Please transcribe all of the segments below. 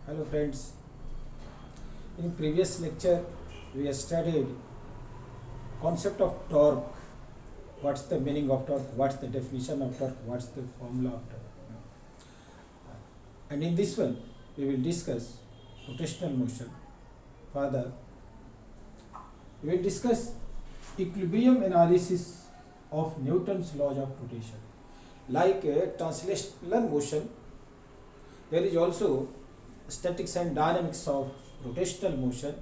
Hello friends, in previous lecture we have studied concept of torque. What's the meaning of torque, what's the definition of torque, what's the formula of torque. And in this one we will discuss rotational motion. Further we will discuss equilibrium analysis of Newton's laws of rotation. Like translational motion, there is also statics and dynamics of rotational motion.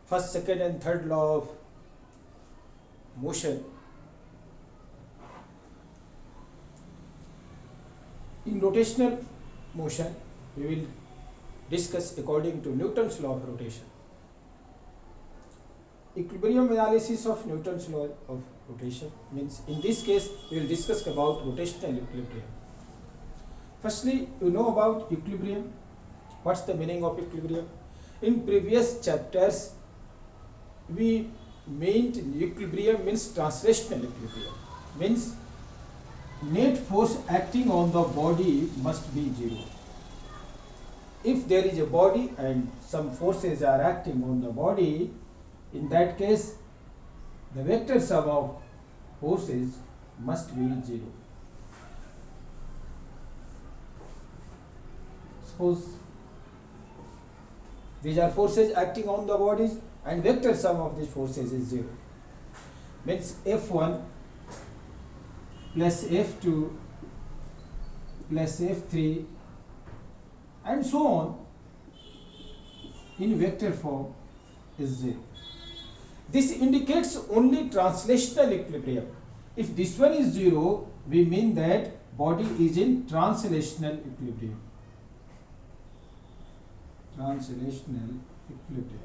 First, second and third law of motion. In rotational motion we will discuss according to Newton's law of rotation. Equilibrium analysis of Newton's law of rotation means, in this case we will discuss about rotational equilibrium. Firstly, you know about equilibrium. What's the meaning of equilibrium? In previous chapters we meant equilibrium means translational equilibrium, means net force acting on the body must be zero. If there is a body and some forces are acting on the body, in that case the vector sum of forces must be zero. Suppose these are forces acting on the bodies and vector sum of these forces is zero. Means F1 plus F2 plus F3 and so on in vector form is zero. This indicates only translational equilibrium. If this one is zero, we mean that body is in translational equilibrium. Translational equilibrium.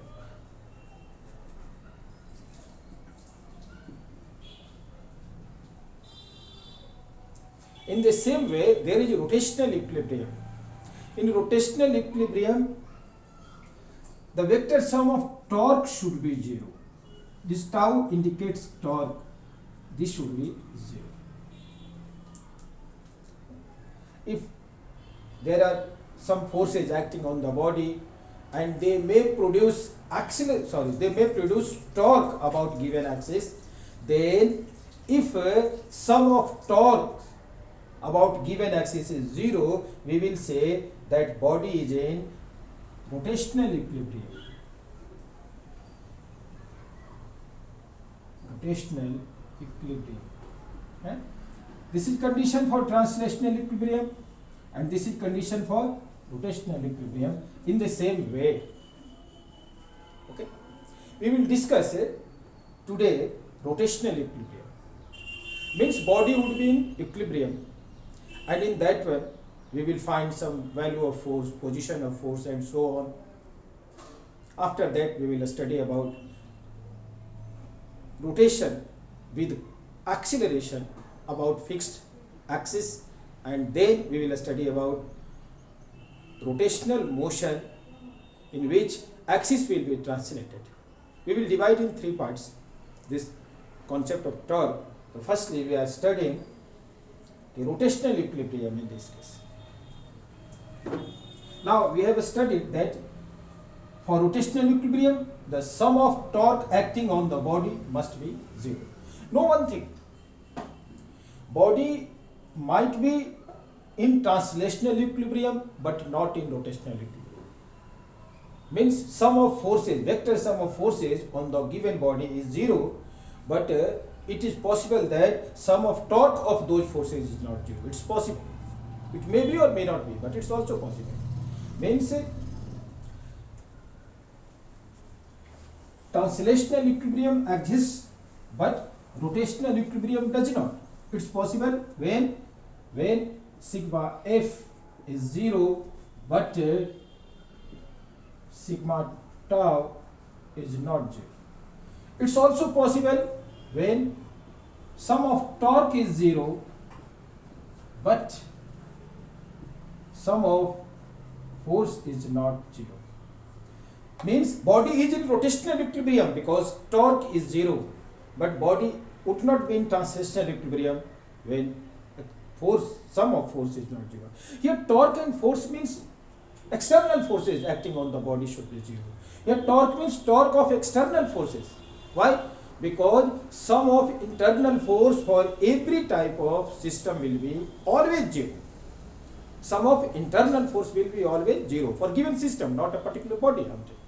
In the same way, there is rotational equilibrium. In rotational equilibrium, the vector sum of torque should be zero. This tau indicates torque. This should be zero. If there are some forces acting on the body and they may produce torque about given axis, then if sum of torque about given axis is zero, we will say that body is in rotational equilibrium. Rotational equilibrium. This is condition for translational equilibrium and this is condition for rotational equilibrium in the same way. Okay, we will discuss today rotational equilibrium. Means body would be in equilibrium and in that one we will find some value of force, position of force and so on. After that we will study about rotation with acceleration about fixed axis, and then we will study about rotational motion in which axis will be translated. We will divide in three parts this concept of torque. So firstly we are studying the rotational equilibrium in this case. Now we have studied that for rotational equilibrium the sum of torque acting on the body must be zero. Know one thing, body might be in translational equilibrium but not in rotational equilibrium. Means sum of forces, vector sum of forces on the given body is zero, but it is possible that sum of torque of those forces is not zero. It's possible. It may be or may not be, but it's also possible. Means translational equilibrium exists but rotational equilibrium does not. It's possible when sigma f is zero but sigma tau is not zero. It's also possible when sum of torque is zero but sum of force is not zero. Means body is in rotational equilibrium because torque is zero, but body would not be in translational equilibrium when force, sum of force is not zero. Here torque and force means External forces acting on the body should be 0. Here torque means torque of external forces. Why? Because sum of internal force for every type of system will be always 0. Sum of internal force will be always 0 for given system, not a particular body object.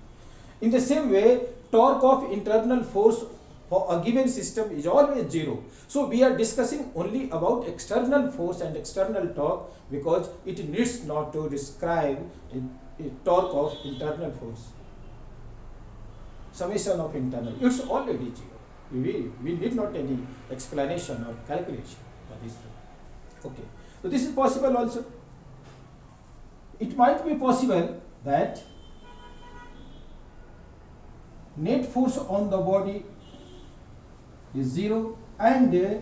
In the same way, torque of internal force for a given system is always 0. So we are discussing only about external force and external torque because it needs not to describe a torque of internal force. Summation of internal, it's already 0. We need not any explanation or calculation for this. Okay, so this is possible also. It might be possible that net force on the body is 0 and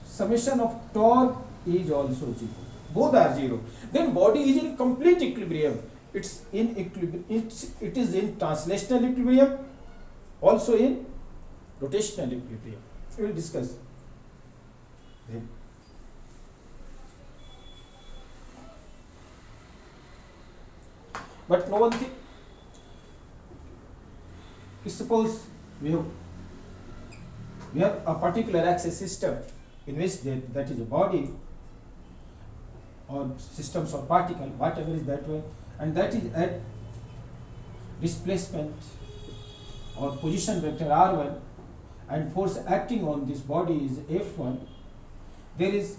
summation of torque is also 0. Both are 0. Then body is in complete equilibrium. It's in equilibrium. It is in translational equilibrium, also in rotational equilibrium. We will discuss then. But no one thing. Suppose we have a particular axis system in which that is a body or systems or particle, whatever is that way, and that is at displacement or position vector r1, and force acting on this body is F1. There is,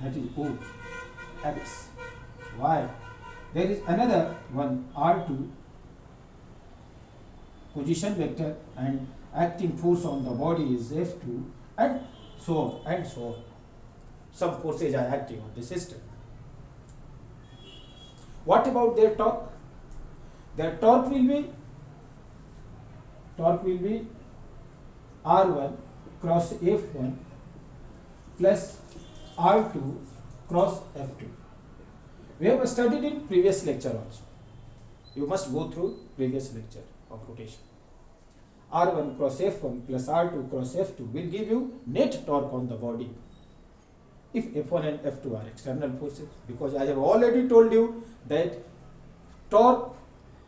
that is O, X, Y. There is another one R2, position vector, and acting force on the body is F2, and so on and so on. Some forces are acting on the system. What about their torque? Their torque will be R1 cross F1 plus R2 cross F2. We have studied in previous lecture also. You must go through previous lecture of rotation. R1 cross F1 plus R2 cross F2 will give you net torque on the body if F1 and F2 are external forces, because I have already told you that torque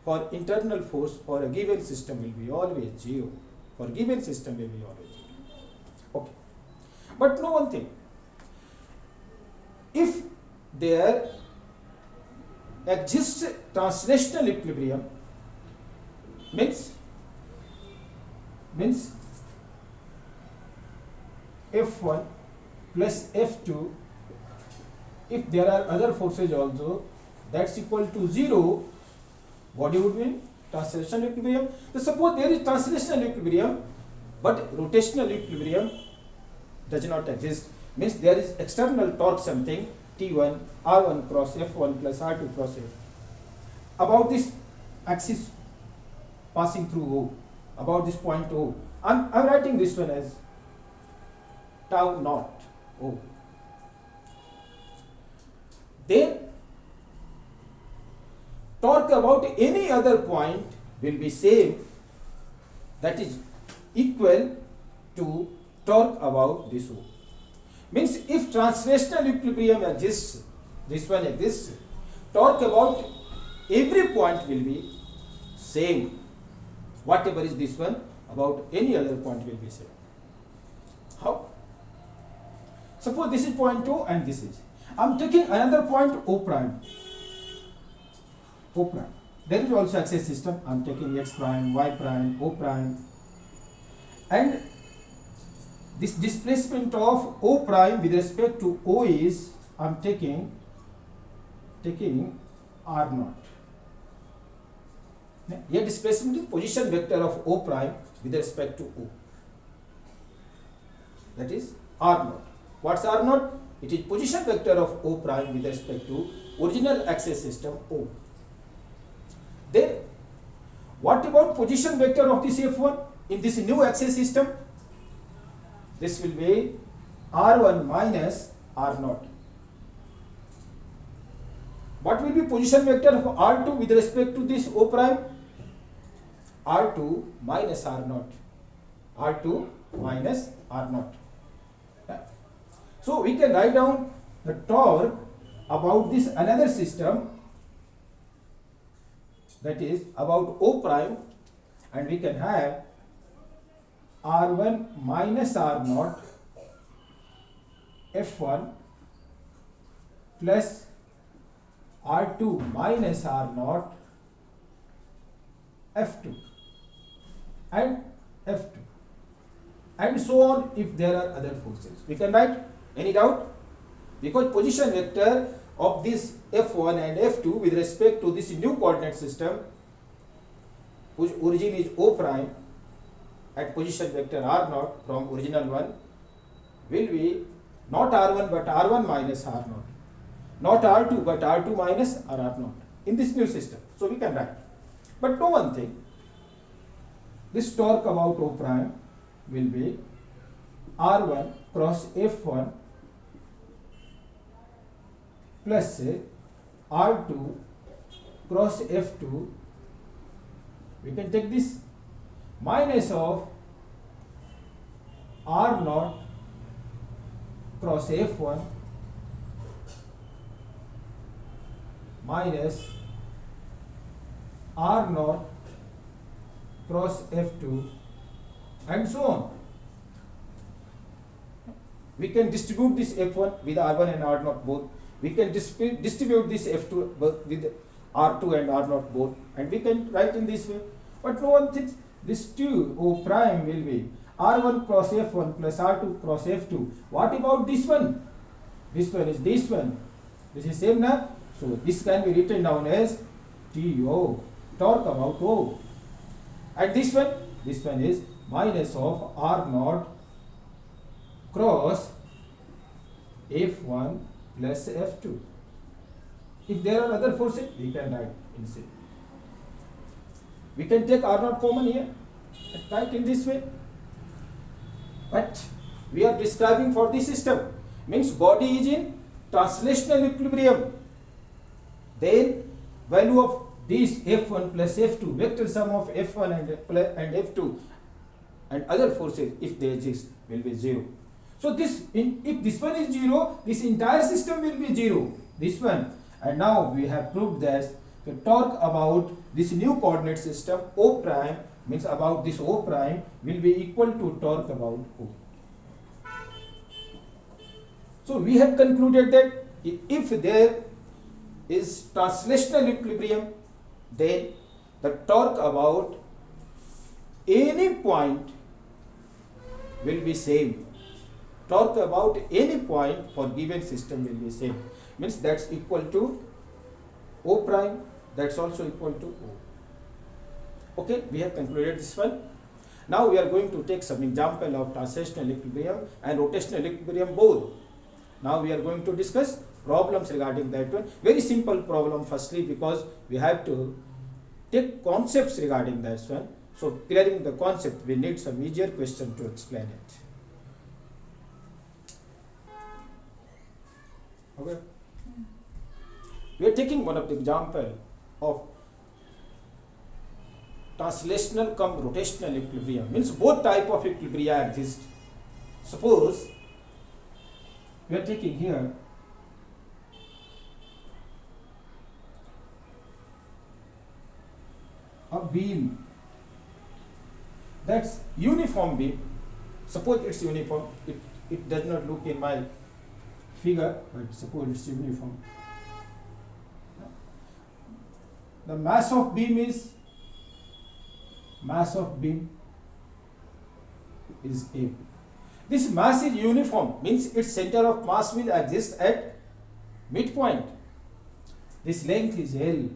for internal force for a given system will be always 0. For given system will be always 0. Okay. But know one thing. If there exists translational equilibrium, means F1 plus F2, if there are other forces also, that's equal to 0, body would be in translational equilibrium. So suppose there is translational equilibrium, but rotational equilibrium does not exist, means there is external torque something, T1, R1 cross F1 plus R2 cross F. About this axis passing through O, about this point O, I'm writing this one as tau naught O. Then torque about any other point will be same, that is equal to torque about this O. Means if translational equilibrium exists, this one exists, torque about every point will be same. Whatever is this one, about any other point will be same. How? Suppose this is point O and this is. I am taking another point O prime. O prime. There is also axis system. I am taking X prime, Y prime, O prime. And this displacement of O prime with respect to O is, I am taking R naught. Here displacement is position vector of O prime with respect to O. That is R naught. What's R naught? It is position vector of O prime with respect to original axis system O. Then what about position vector of this F1 in this new axis system? This will be R1 minus R naught. What will be position vector of R2 with respect to this O prime? R2 minus R naught. R2 minus R naught. So we can write down the torque about this another system, that is about O prime, and we can have R1 minus R naught F1 plus R2 minus R naught F2 and F2, and so on if there are other forces. We can write. Any doubt? Because position vector of this F1 and F2 with respect to this new coordinate system, whose origin is O prime, at position vector R0 from original one, will be not R1 but R1 minus R0, not R2 but R2 minus R0 in this new system. So we can write. But know one thing, this torque about O prime will be R1 cross F1 plus R2 cross F2. We can take this minus of R0 cross F1 minus R0 cross F2 and so on. We can distribute this F1 with R1 and R0 both. We can distribute this F2 with R2 and R0 both, and we can write in this way. But no one thinks this 2 O prime will be R1 cross F1 plus R2 cross F2. What about this one? This one is this one. This is same now. So this can be written down as TO, torque about O. And this one is minus of R0 cross F1 plus F2. If there are other forces, we can write instead. We can take R0 common here and write in this way. But we are describing for this system, means body is in translational equilibrium. Then value of this F1 plus F2, vector sum of F1 and F2 and other forces, if they exist, will be 0. So if this one is 0, this entire system will be 0. This one. And now we have proved that the torque about this new coordinate system O prime, means about this O prime, will be equal to torque about O. So we have concluded that if there is translational equilibrium, then the torque about any point will be same. Torque about any point for given system will be same. Means that's equal to O prime, that's also equal to O. Okay, we have concluded this one. Now we are going to take some example of translational equilibrium and rotational equilibrium both. Now we are going to discuss problems regarding that one. Very simple problem firstly, because we have to take concepts regarding that one. So clearing the concept, we need some easier question to explain it. Okay. We are taking one of the example of translational cum rotational equilibrium. Means both type of equilibria exist. Suppose we are taking here a beam that's uniform beam. Suppose it's uniform. It does not look in my figure, but suppose it's uniform. The mass of beam is A. This mass is uniform, means its center of mass will exist at midpoint. This length is L.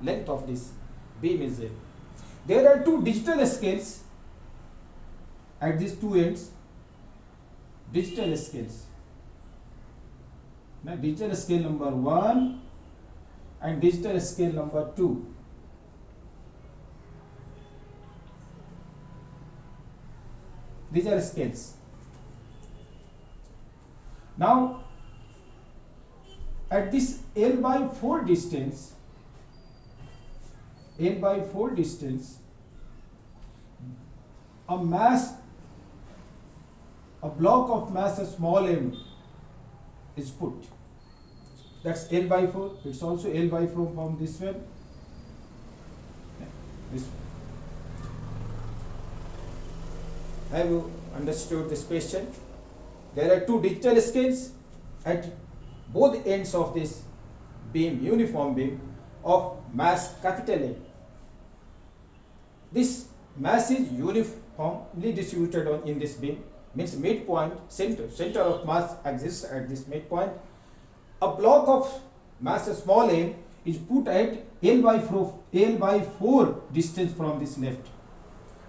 Length of this beam is L. There are two digital scales at these two ends. Digital scales. Now, digital scale number 1 and digital scale number 2. These are scales. Now, at this L by 4 distance, a mass a block of mass small m is put. That's L by 4. It's also L by 4 from this one. This one. Have you understood this question? There are two digital scales at both ends of this beam, uniform beam of mass capital M. This mass is uniformly distributed in this beam, means midpoint, center of mass exists at this midpoint. A block of mass small m is put at L by 4 distance from this left,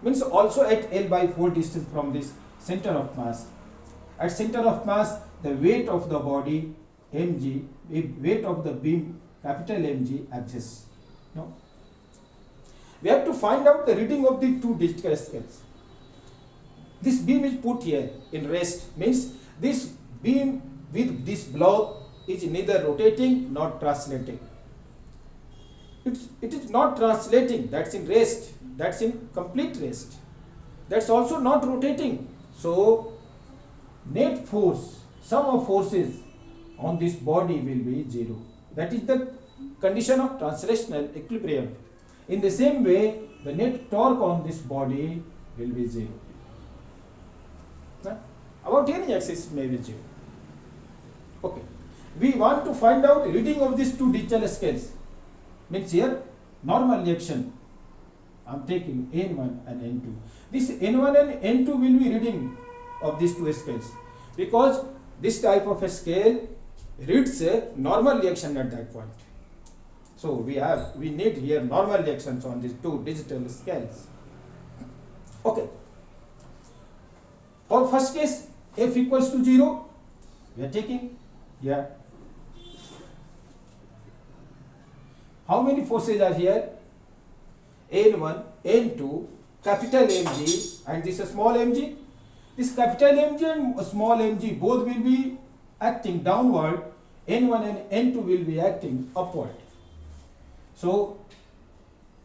means also at L by 4 distance from this center of mass. At center of mass, the weight of the body mg, weight of the beam capital Mg exists. No? We have to find out the reading of the two digital scales. This beam is put here in rest, means this beam with this block is neither rotating nor translating. It is not translating, that's in rest, that's in complete rest. That's also not rotating. So net force, sum of forces on this body will be 0. That is the condition of translational equilibrium. In the same way, the net torque on this body will be 0. About any axis may be 0. Okay. We want to find out reading of these two digital scales. Means here normal reaction. I am taking N1 and N2. This N1 and N2 will be reading of these two scales, because this type of a scale reads a normal reaction at that point. So we need here normal reactions on these two digital scales. Okay. For first case, F equals to 0, we are taking here. How many forces are here? N1, N2, capital Mg, and this is small mg. This capital Mg and small mg both will be acting downward. N1 and N2 will be acting upward. So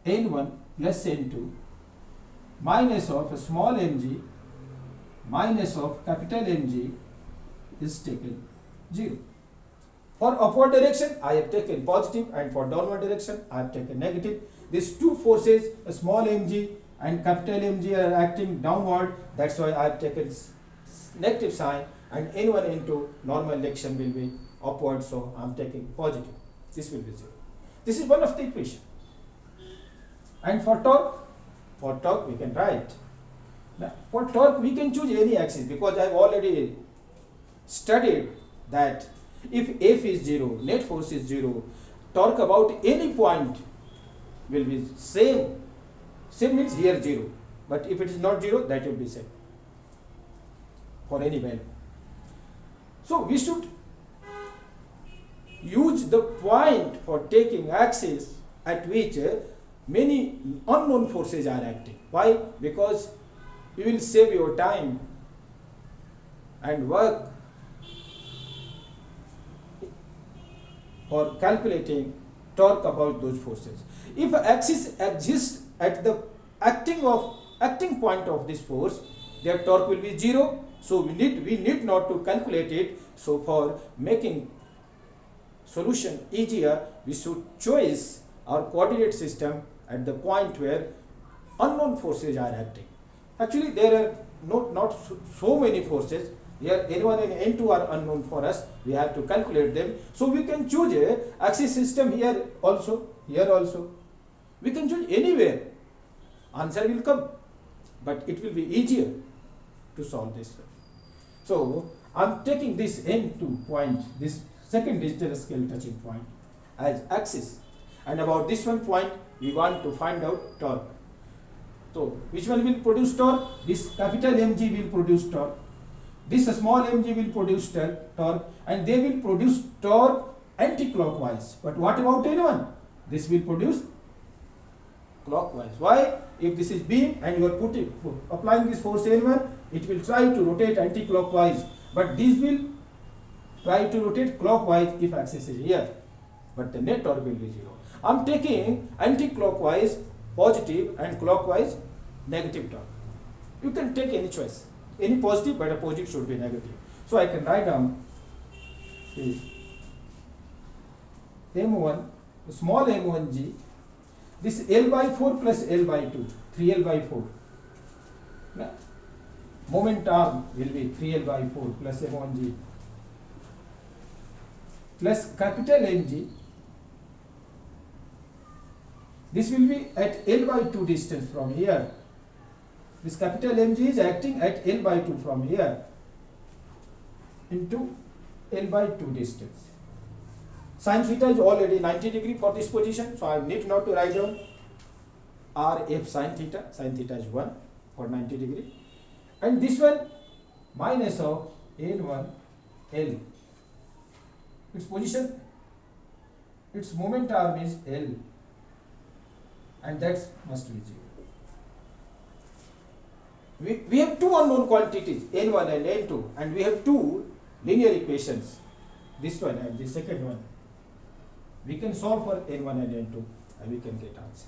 N1 plus N2 minus of small mg minus of capital Mg is taken 0. For upward direction, I have taken positive, and for downward direction, I have taken negative. These two forces, a small mg and capital Mg, are acting downward. That's why I have taken negative sign, and N1, N2 normal direction will be upward, so I am taking positive. This will be 0. This is one of the equation. And for torque we can write. Now, for torque we can choose any axis, because I have already studied that if F is 0, net force is 0, torque about any point will be same. Same means here 0, but if it is not 0, that will be same for any value. So we should use the point for taking axis at which many unknown forces are acting. Why? Because you will save your time and work for calculating torque about those forces. If axis exists at the acting point of this force, their torque will be 0. So we need not to calculate it. So for making solution easier, we should choose our coordinate system at the point where unknown forces are acting. Actually, there are not so many forces. Here N1 and N2 are unknown for us. We have to calculate them. So we can choose a axis system here also, here also. We can choose anywhere. Answer will come, but it will be easier to solve this. So I am taking this N2 point, this second digital scale touching point, as axis, and about this one point we want to find out torque. So which one will produce torque? This capital Mg will produce torque. This small mg will produce torque, and they will produce torque anti-clockwise. But what about N1? This will produce clockwise. Why? If this is beam and you are applying this force N1, it will try to rotate anti-clockwise. But this will try to rotate clockwise if axis is here. But the net torque will be 0. I am taking anti-clockwise positive and clockwise negative torque. You can take any choice. any positive, but a positive should be negative. So I can write down is m1, small m1g, this L by 4 plus L by 2, 3L by 4. Now, moment arm will be 3L by 4 plus m1g plus capital Mg. This will be at L by 2 distance from here. This capital Mg is acting at L by 2 from here into L by 2 distance. Sin theta is already 90 degree for this position, so I need not to write down Rf sin theta. Sin theta is 1 for 90 degree. And this one minus of N1 L. Its position, its moment arm is L, and that must be 0. We have two unknown quantities, N1 and N2, and we have two linear equations, this one and the second one. We can solve for N1 and N2 and we can get answer.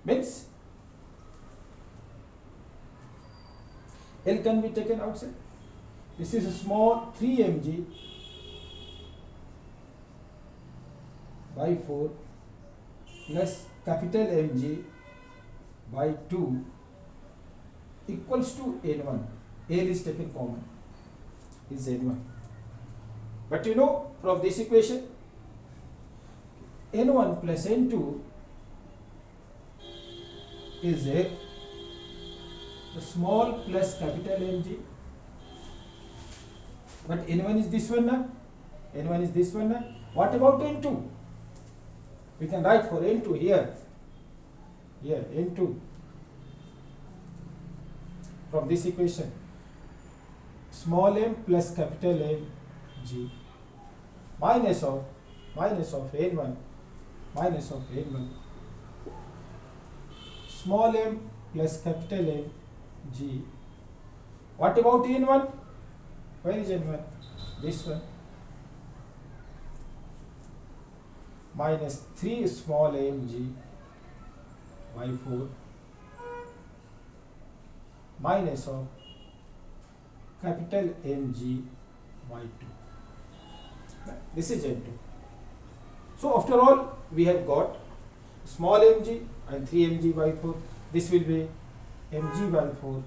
Means L can be taken outside. This is a small 3 mg by 4 plus capital Mg by 2 equals to N1. L is taken common, is N1. But you know from this equation, N1 plus N2 is a small plus capital Mg. But N1 is this one now. N1 is this one now. What about N2? We can write for N2 here. Here, N2. From this equation, small m plus capital M G minus of N1 minus of N1, small m plus capital M G. What about N1? Where is N1? This one. Minus 3 small mg by 4 minus of capital Mg by 2. This is N2. So after all, we have got small mg and 3 mg by 4. This will be mg by 4,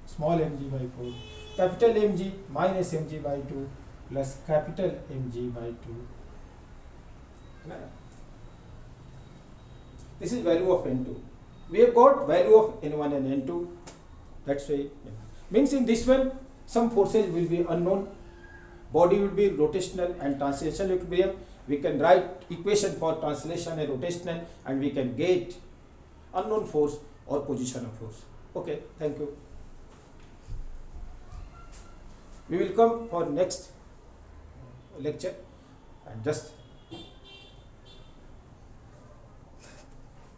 small mg by 4, capital Mg minus mg by 2 plus capital Mg by 2. This is value of N2. We have got value of N1 and N2. That's why means in this one some forces will be unknown. Body will be rotational and translational equilibrium. We can write equation for translation and rotational, and we can get unknown force or position of force. Okay, thank you. We will come for next lecture and just